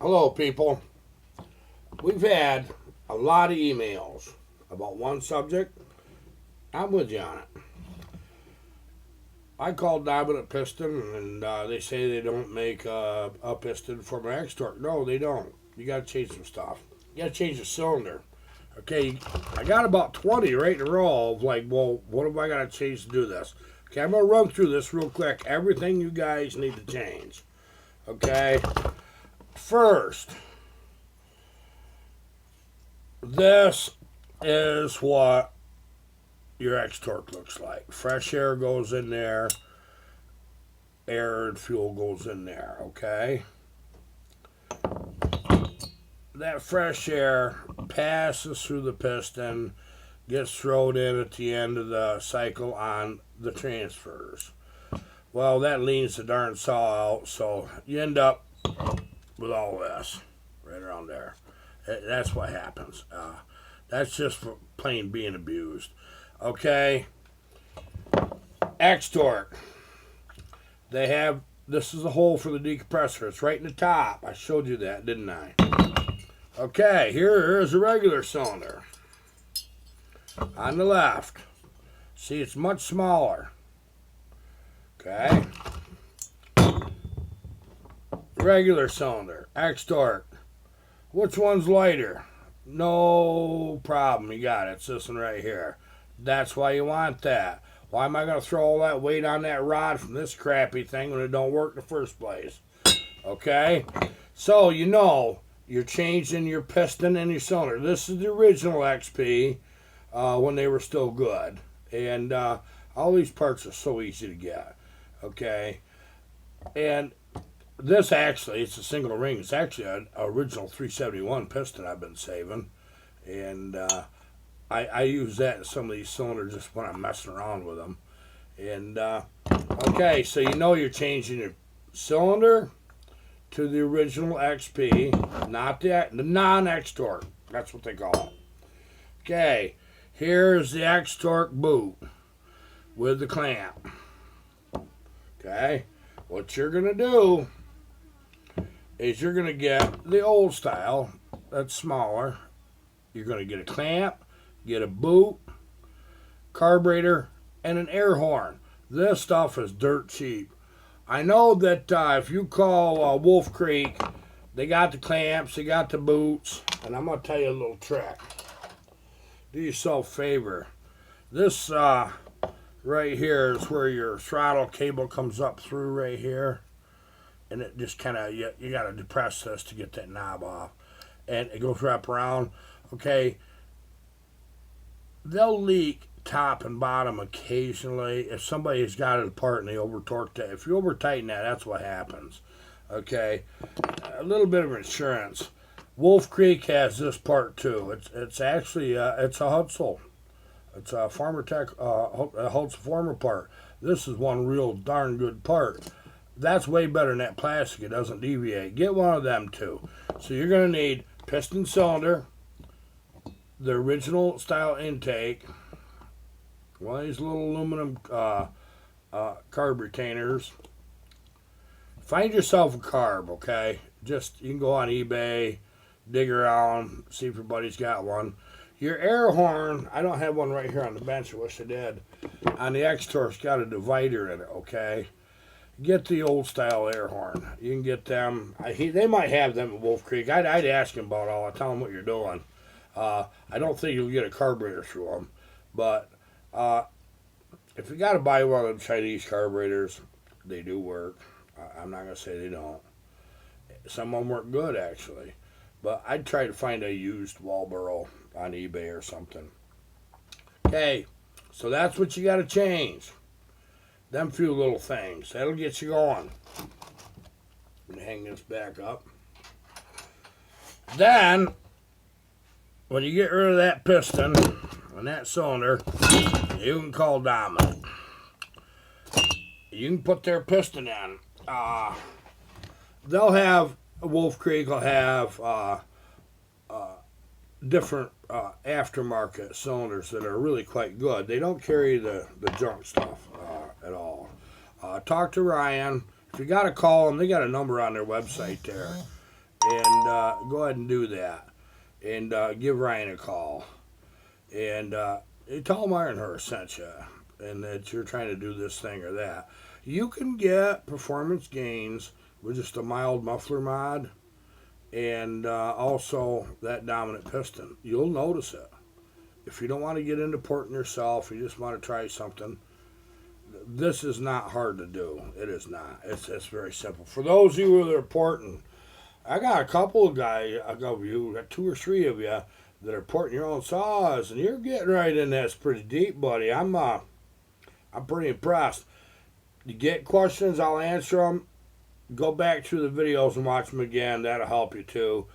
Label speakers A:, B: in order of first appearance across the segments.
A: Hello, people. We've had a lot of emails about one subject. I'm with you on it. I called Dominant Piston, and they say they don't make a piston for my X-Torque. No, they don't. You got to change some stuff. You got to change the cylinder. Okay, I got about 20 right in a row of like, well, what have I got to change to do this? Okay, I'm going to run through this real quick. Everything you guys need to change. Okay, first, this is what your X-Torque looks like. Fresh air goes in there. Air and fuel goes in there, okay? That fresh air passes through the piston, gets thrown in at the end of the cycle on the transfers. Well, that leans the darn saw out, so you end up with all this right around there. That's what happens. That's just for plain being abused. Okay. X-Torque. They have, this is a hole for the decompressor. It's right in the top. I showed you that, didn't I? Okay, here's a regular cylinder. On the left. See, it's much smaller. Okay. Regular cylinder. X-Torque. Which one's lighter? No problem. You got it. It's this one right here. That's why you want that. Why am I going to throw all that weight on that rod from this crappy thing when it don't work in the first place? Okay? So, you know, you're changing your piston and your cylinder. This is the original XP when they were still good. And all these parts are so easy to get. Okay? And this actually, it's a single ring. It's actually an original 371 piston I've been saving. And I use that in some of these cylinders just when I'm messing around with them. And, okay, so you know you're changing your cylinder to the original XP, not the non-X-Torque. That's what they call it. Okay, here's the X-Torque boot with the clamp. Okay, what you're going to do is you're going to get the old style that's smaller. You're going to get a clamp, get a boot, carburetor, and an air horn. This stuff is dirt cheap. I know that if you call Wolf Creek, they got the clamps, they got the boots, and I'm going to tell you a little trick. Do yourself a favor. This right here is where your throttle cable comes up through right here. And it just kind of, you got to depress this to get that knob off. And it goes wrap around. Okay. They'll leak top and bottom occasionally if somebody's got it apart and they over torqued it. If you over tighten that, that's what happens. Okay. A little bit of insurance. Wolf Creek has this part too. It's actually, it's a Hutzel. It's a Farmer Tech, Hutzel Farmer part. This is one real darn good part. That's way better than that plastic. It doesn't deviate. Get one of them too. So you're going to need piston cylinder, the original style intake, one of these little aluminum carb retainers. Find yourself a carb, okay? Just, you can go on eBay, dig around, see if your buddy's got one. Your air horn, I don't have one right here on the bench. I wish I did. On the X-Torque's got a divider in it, okay? Get the old style air horn. You can get them. They might have them at Wolf Creek. I'd ask them about all. I'd tell them what you're doing. I don't think you'll get a carburetor through them. But if you got to buy one of them Chinese carburetors, they do work. I'm not going to say they don't. Some of them work good, actually. But I'd try to find a used Walboro on eBay or something. Okay, so that's what you got to change. Them few little things. That'll get you going. I'm going to hang this back up. Then, when you get rid of that piston and that cylinder, you can call Dominant. You can put their piston in. They'll have, Wolf Creek will have different aftermarket cylinders that are really quite good. They don't carry the junk stuff at all. Talk to Ryan. If you got to call them, they got a number on their website there. And go ahead and do that. And give Ryan a call. And tell him Ironhurst sent you. And that you're trying to do this thing or that. You can get performance gains with just a mild muffler mod. And also that dominant piston. You'll notice it. If you don't want to get into porting yourself, you just want to try something, this is not hard to do. It is not. It's very simple. For those of you that are porting, I got a couple of guys, I got you, got 2 or 3 of you that are porting your own saws, and you're getting right in this pretty deep, buddy. I'm pretty impressed. You get questions, I'll answer them. Go back through the videos and watch them again. That'll help you too.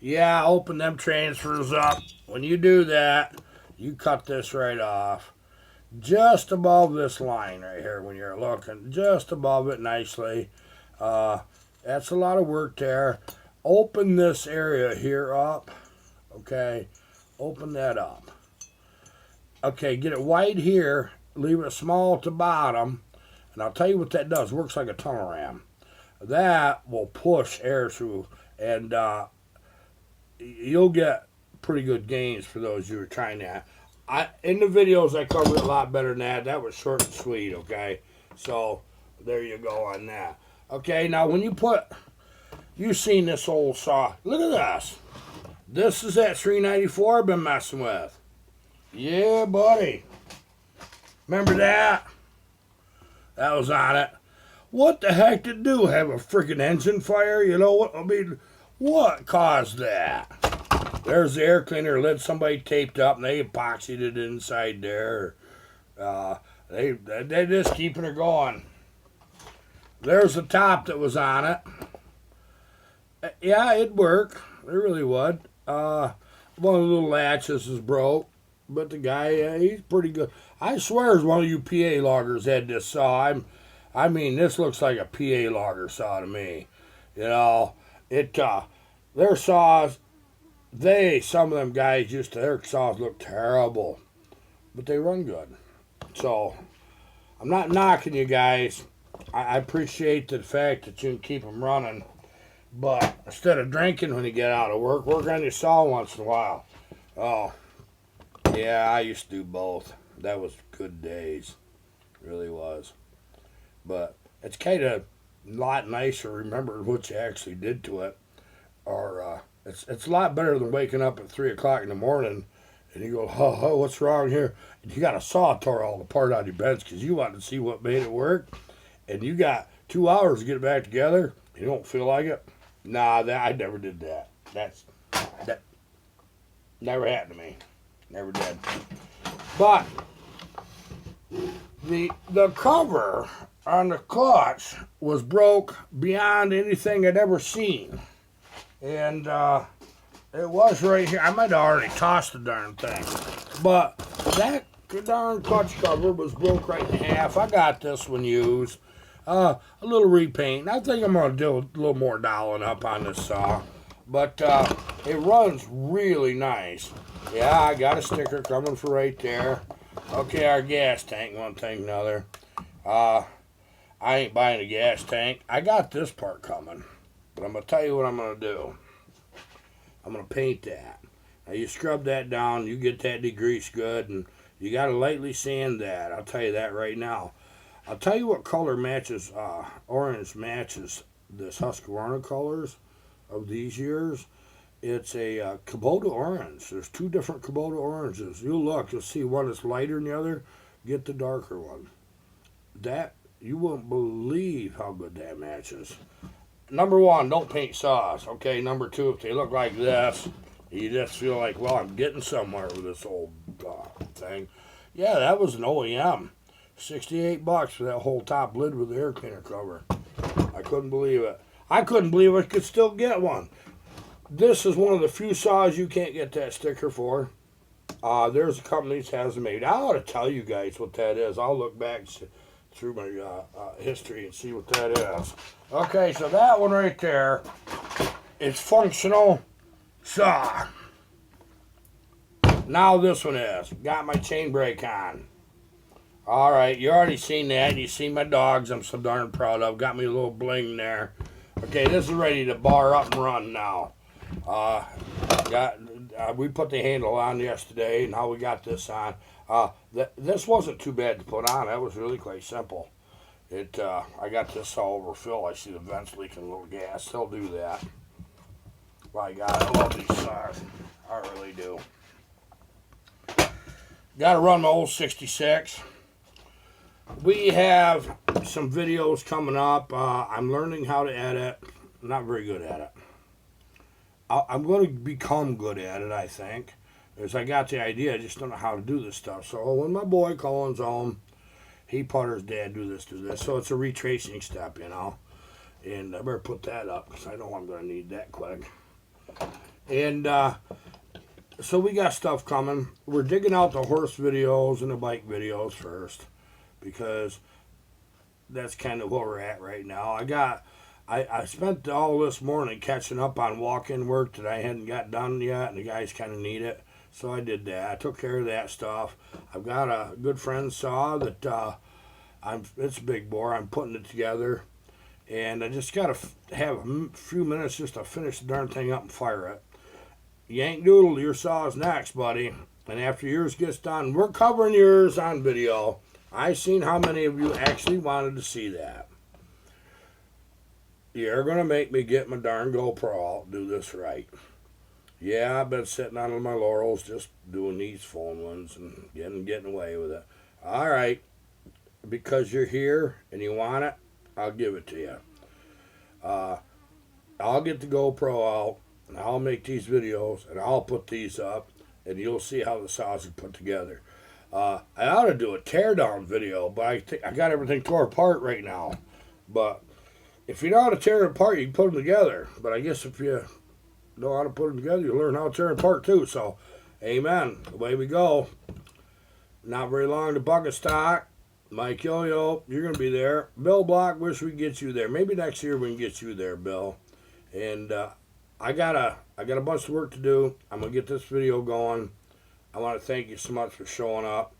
A: Yeah, open them transfers up. When you do that, you cut this right off. Just above this line right here when you're looking. Just above it nicely. That's a lot of work there. Open this area here up. Okay, open that up. Okay, get it wide here. Leave it small at the bottom. And I'll tell you what that does. It works like a tunnel ram. That will push air through, and you'll get pretty good gains for those you were trying that. In the videos, I covered it a lot better than that. That was short and sweet, okay? So, there you go on that. Okay, now when you've seen this old saw. Look at this. This is that 394 I've been messing with. Yeah, buddy. Remember that? That was on it. What the heck did it do? Have a freaking engine fire? You know what? I mean, what caused that? There's the air cleaner lid somebody taped up and they epoxied it inside there. They just keeping her going. There's the top that was on it. Yeah, it'd work. It really would. One of the little latches is broke, but the guy, he's pretty good. I swear, one of you PA loggers had this saw. I mean, this looks like a PA logger saw to me. You know, their saws, some of them guys their saws look terrible, but they run good. So, I'm not knocking you guys. I appreciate the fact that you can keep them running, but instead of drinking when you get out of work on your saw once in a while. Oh, yeah, I used to do both. That was good days. It really was. But it's kind of a lot nicer remembering what you actually did to it. Or it's a lot better than waking up at 3 o'clock in the morning and you go, oh, what's wrong here? And you got a saw tore all apart on your bench because you wanted to see what made it work. And you got 2 hours to get it back together. You don't feel like it? Nah, I never did that. That never happened to me. Never did. But the cover on the clutch was broke beyond anything I'd ever seen. And it was right here. I might have already tossed the darn thing. But that darn clutch cover was broke right in half. I got this one used. A little repaint. I think I'm going to do a little more dialing up on this saw. But it runs really nice. Yeah, I got a sticker coming for right there. Okay, our gas tank, one thing, another. I ain't buying a gas tank. I got this part coming. But I'm going to tell you what I'm going to do. I'm going to paint that. Now, you scrub that down. You get that degreased good. And you got to lightly sand that. I'll tell you that right now. I'll tell you what color matches, orange matches this Husqvarna colors of these years. It's a Kubota orange. There's 2 different Kubota oranges. You'll look, you'll see one that's lighter than the other. Get the darker one. That, you won't believe how good that matches. Number 1, don't paint saws. Okay, number 2, if they look like this, you just feel like, well, I'm getting somewhere with this old thing. Yeah, that was an OEM. $68 for that whole top lid with the air cleaner cover. I couldn't believe it. I couldn't believe I could still get one. This is one of the few saws you can't get that sticker for. There's a company that has them made. I ought to tell you guys what that is. I'll look back through my history and see what that is. Okay, so that one right there is functional saw. Now this one is. Got my chain brake on. Alright, you already seen that. You see my dogs I'm so darn proud of. Got me a little bling there. Okay, this is ready to bar up and run now. We put the handle on yesterday, and now we got this on. This wasn't too bad to put on. That was really quite simple. I got this all overfilled. I see the vents leaking a little gas. They'll do that. My God, I love these saws. I really do. Got to run my old 66. We have some videos coming up. I'm learning how to edit. I'm not very good at it. I'm going to become good at it, I think. As I got the idea, I just don't know how to do this stuff. So when my boy Colin's home, he putters, Dad, do this. So it's a retracing step, you know. And I better put that up because I know I'm going to need that quick. And so we got stuff coming. We're digging out the horse videos and the bike videos first, because that's kind of where we're at right now. I spent all this morning catching up on walk-in work that I hadn't got done yet, and the guys kind of need it. So I did that. I took care of that stuff. I've got a good friend saw that it's a big bore. I'm putting it together, and I just got to have a few minutes just to finish the darn thing up and fire it. Yank Doodle, your saw's next, buddy. And after yours gets done, we're covering yours on video. I seen how many of you actually wanted to see that. You're going to make me get my darn GoPro out, do this right. Yeah, I've been sitting on my laurels just doing these phone ones and getting away with it. All right, because you're here and you want it, I'll give it to you. I'll get the GoPro out, and I'll make these videos, and I'll put these up, and you'll see how the saws are put together. I ought to do a teardown video, but I think I got everything tore apart right now. But if you know how to tear it apart, you can put them together. But I guess if you know how to put them together, you learn how to tear them apart too. So, amen. Away we go. Not very long to Bucket Stock. Mike Yo-Yo, you're going to be there. Bill Block, wish we could get you there. Maybe next year we can get you there, Bill. And I got a bunch of work to do. I'm going to get this video going. I want to thank you so much for showing up.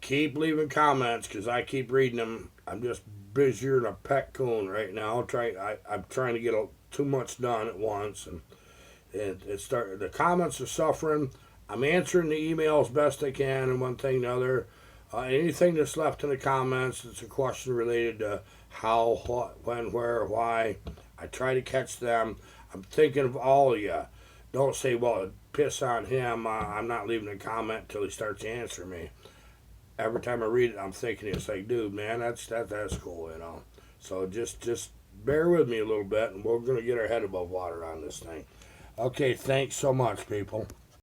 A: Keep leaving comments because I keep reading them. I'm just busier than a pet coon right now. I'm trying to get too much done at once, and the comments are suffering. I'm answering the emails best I can, and one thing or another. Anything that's left in the comments that's a question related to how, what, when, where, why, I try to catch them. I'm thinking of all of you. Don't say, well, piss on him. I'm not leaving a comment until he starts answering me. Every time I read it, I'm thinking, it's like, dude, man, that's cool, you know. So just bear with me a little bit, and we're going to get our head above water on this thing. Okay, thanks so much, people.